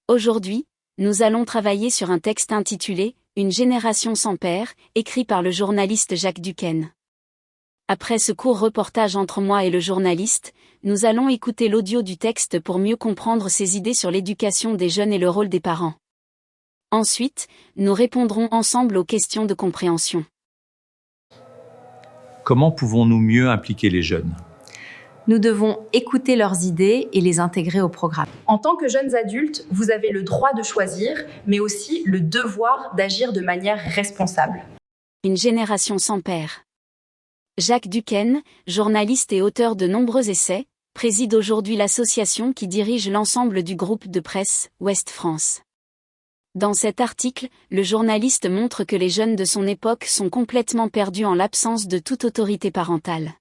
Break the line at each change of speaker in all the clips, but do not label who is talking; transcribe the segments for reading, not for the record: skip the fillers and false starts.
Aujourd'hui, nous allons travailler sur un texte intitulé « Une génération sans père », écrit par le journaliste Jacques Duquesne. Après ce court reportage entre moi et le journaliste, nous allons écouter l'audio du texte pour mieux comprendre ses idées sur l'éducation des jeunes et le rôle des parents. Ensuite, nous répondrons ensemble aux questions de compréhension.
Comment pouvons-nous mieux impliquer les jeunes ?
Nous devons écouter leurs idées et les intégrer au programme.
En tant que jeunes adultes, vous avez le droit de choisir, mais aussi le devoir d'agir de manière responsable.
Une génération sans père. Jacques Duquesne, journaliste et auteur de nombreux essais, préside aujourd'hui l'association qui dirige l'ensemble du groupe de presse Ouest France. Dans cet article, le journaliste montre que les jeunes de son époque sont complètement perdus en l'absence de toute autorité parentale.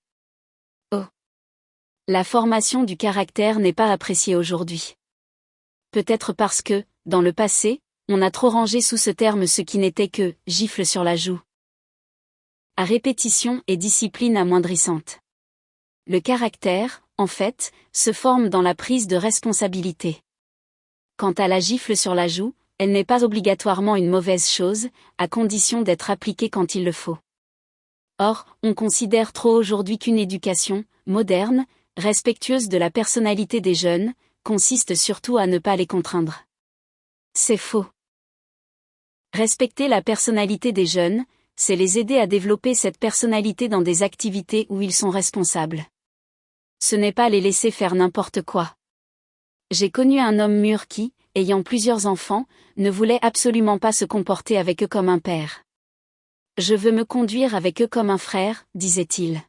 La formation du caractère n'est pas appréciée aujourd'hui. Peut-être parce que, dans le passé, on a trop rangé sous ce terme ce qui n'était que « gifle sur la joue ». À répétition et discipline amoindrissante. Le caractère, en fait, se forme dans la prise de responsabilité. Quant à la gifle sur la joue, elle n'est pas obligatoirement une mauvaise chose, à condition d'être appliquée quand il le faut. Or, on considère trop aujourd'hui qu'une éducation, moderne, respectueuse de la personnalité des jeunes, consiste surtout à ne pas les contraindre. C'est faux. Respecter la personnalité des jeunes, c'est les aider à développer cette personnalité dans des activités où ils sont responsables. Ce n'est pas les laisser faire n'importe quoi. J'ai connu un homme mûr qui, ayant plusieurs enfants, ne voulait absolument pas se comporter avec eux comme un père. Je veux me conduire avec eux comme un frère, disait-il.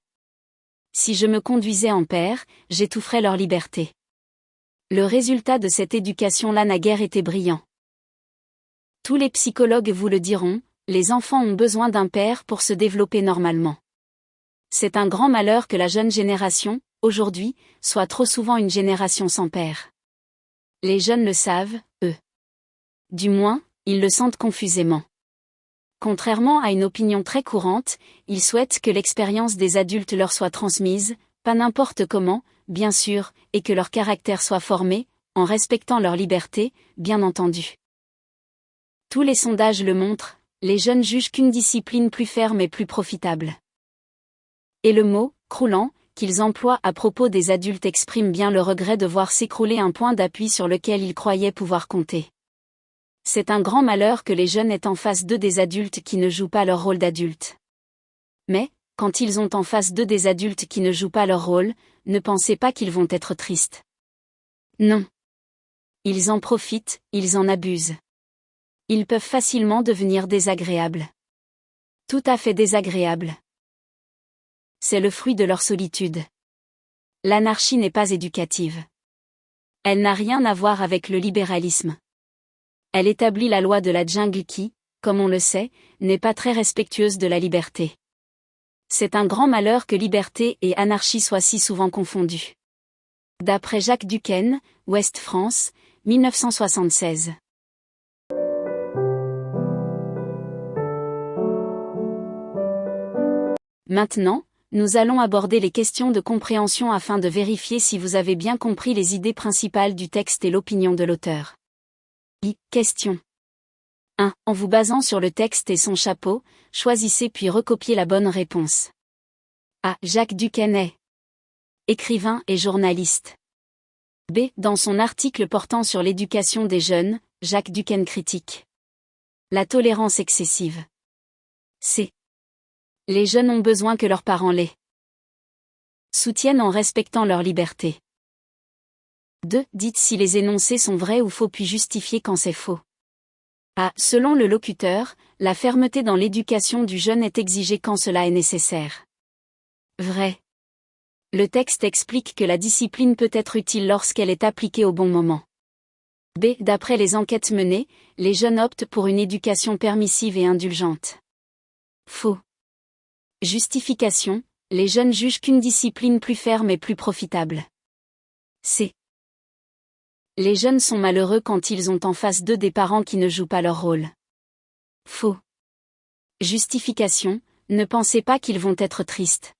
Si je me conduisais en père, j'étoufferais leur liberté. Le résultat de cette éducation-là n'a guère été brillant. Tous les psychologues vous le diront, les enfants ont besoin d'un père pour se développer normalement. C'est un grand malheur que la jeune génération, aujourd'hui, soit trop souvent une génération sans père. Les jeunes le savent, eux. Du moins, ils le sentent confusément. Contrairement à une opinion très courante, ils souhaitent que l'expérience des adultes leur soit transmise, pas n'importe comment, bien sûr, et que leur caractère soit formé, en respectant leur liberté, bien entendu. Tous les sondages le montrent, les jeunes jugent qu'une discipline plus ferme est plus profitable. Et le mot « croulant » qu'ils emploient à propos des adultes exprime bien le regret de voir s'écrouler un point d'appui sur lequel ils croyaient pouvoir compter. C'est un grand malheur que les jeunes aient en face d'eux des adultes qui ne jouent pas leur rôle d'adulte. Mais, quand ils ont en face d'eux des adultes qui ne jouent pas leur rôle, ne pensez pas qu'ils vont être tristes. Non. Ils en profitent, ils en abusent. Ils peuvent facilement devenir désagréables. Tout à fait désagréables. C'est le fruit de leur solitude. L'anarchie n'est pas éducative. Elle n'a rien à voir avec le libéralisme. Elle établit la loi de la jungle qui, comme on le sait, n'est pas très respectueuse de la liberté. C'est un grand malheur que liberté et anarchie soient si souvent confondues. D'après Jacques Duquesne, Ouest France, 1976. Maintenant, nous allons aborder les questions de compréhension afin de vérifier si vous avez bien compris les idées principales du texte et l'opinion de l'auteur. Question 1. En vous basant sur le texte et son chapeau, choisissez puis recopiez la bonne réponse. A. Jacques Duquesne est écrivain et journaliste. B. Dans son article portant sur l'éducation des jeunes, Jacques Duquesne critique la tolérance excessive. C. Les jeunes ont besoin que leurs parents les soutiennent en respectant leur liberté. 2. Dites si les énoncés sont vrais ou faux puis justifiez quand c'est faux. A. Selon le locuteur, la fermeté dans l'éducation du jeune est exigée quand cela est nécessaire. Vrai. Le texte explique que la discipline peut être utile lorsqu'elle est appliquée au bon moment. B. D'après les enquêtes menées, les jeunes optent pour une éducation permissive et indulgente. Faux. Justification, les jeunes jugent qu'une discipline plus ferme est plus profitable. C. Les jeunes sont malheureux quand ils ont en face d'eux des parents qui ne jouent pas leur rôle. Faux. Justification, ne pensez pas qu'ils vont être tristes.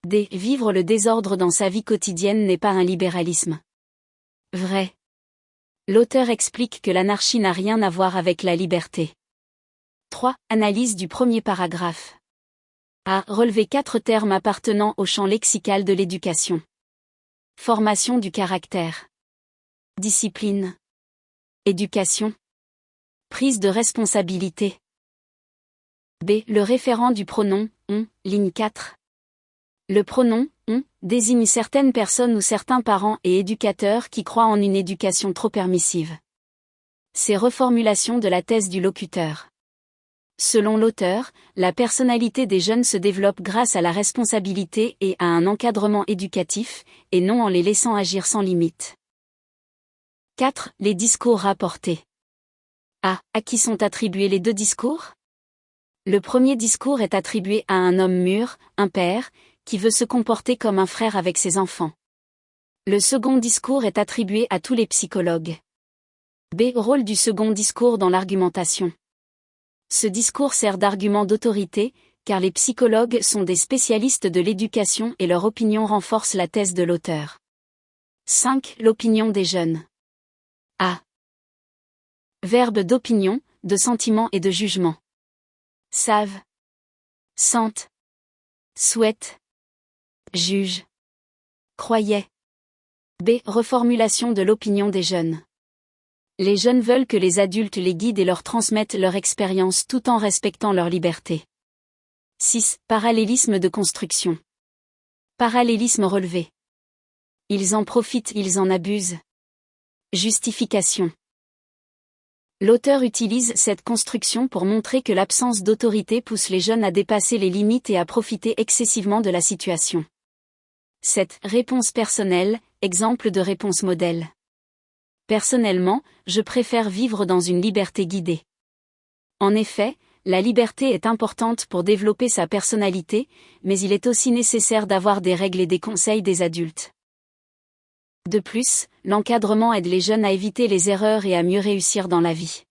D. Vivre le désordre dans sa vie quotidienne n'est pas un libéralisme. Vrai. L'auteur explique que l'anarchie n'a rien à voir avec la liberté. 3. Analyse du premier paragraphe. A. Relever 4 termes appartenant au champ lexical de l'éducation. Formation du caractère. Discipline. Éducation. Prise de responsabilité. B. Le référent du pronom « on », ligne 4. Le pronom « on » désigne certaines personnes ou certains parents et éducateurs qui croient en une éducation trop permissive. C'est reformulation de la thèse du locuteur. Selon l'auteur, la personnalité des jeunes se développe grâce à la responsabilité et à un encadrement éducatif, et non en les laissant agir sans limite. 4. Les discours rapportés. A. À qui sont attribués les 2 discours ? Le premier discours est attribué à un homme mûr, un père, qui veut se comporter comme un frère avec ses enfants. Le second discours est attribué à tous les psychologues. B. Rôle du second discours dans l'argumentation. Ce discours sert d'argument d'autorité, car les psychologues sont des spécialistes de l'éducation et leur opinion renforce la thèse de l'auteur. 5. L'opinion des jeunes. A. Verbe d'opinion, de sentiment et de jugement. Savent. Sentent. Souhaitent. Jugent. Croyaient. B. Reformulation de l'opinion des jeunes. Les jeunes veulent que les adultes les guident et leur transmettent leur expérience tout en respectant leur liberté. 6. Parallélisme de construction. Parallélisme relevé. Ils en profitent, ils en abusent. Justification. L'auteur utilise cette construction pour montrer que l'absence d'autorité pousse les jeunes à dépasser les limites et à profiter excessivement de la situation. 7. Réponse personnelle, exemple de réponse modèle. Personnellement, je préfère vivre dans une liberté guidée. En effet, la liberté est importante pour développer sa personnalité, mais il est aussi nécessaire d'avoir des règles et des conseils des adultes. De plus, l'encadrement aide les jeunes à éviter les erreurs et à mieux réussir dans la vie.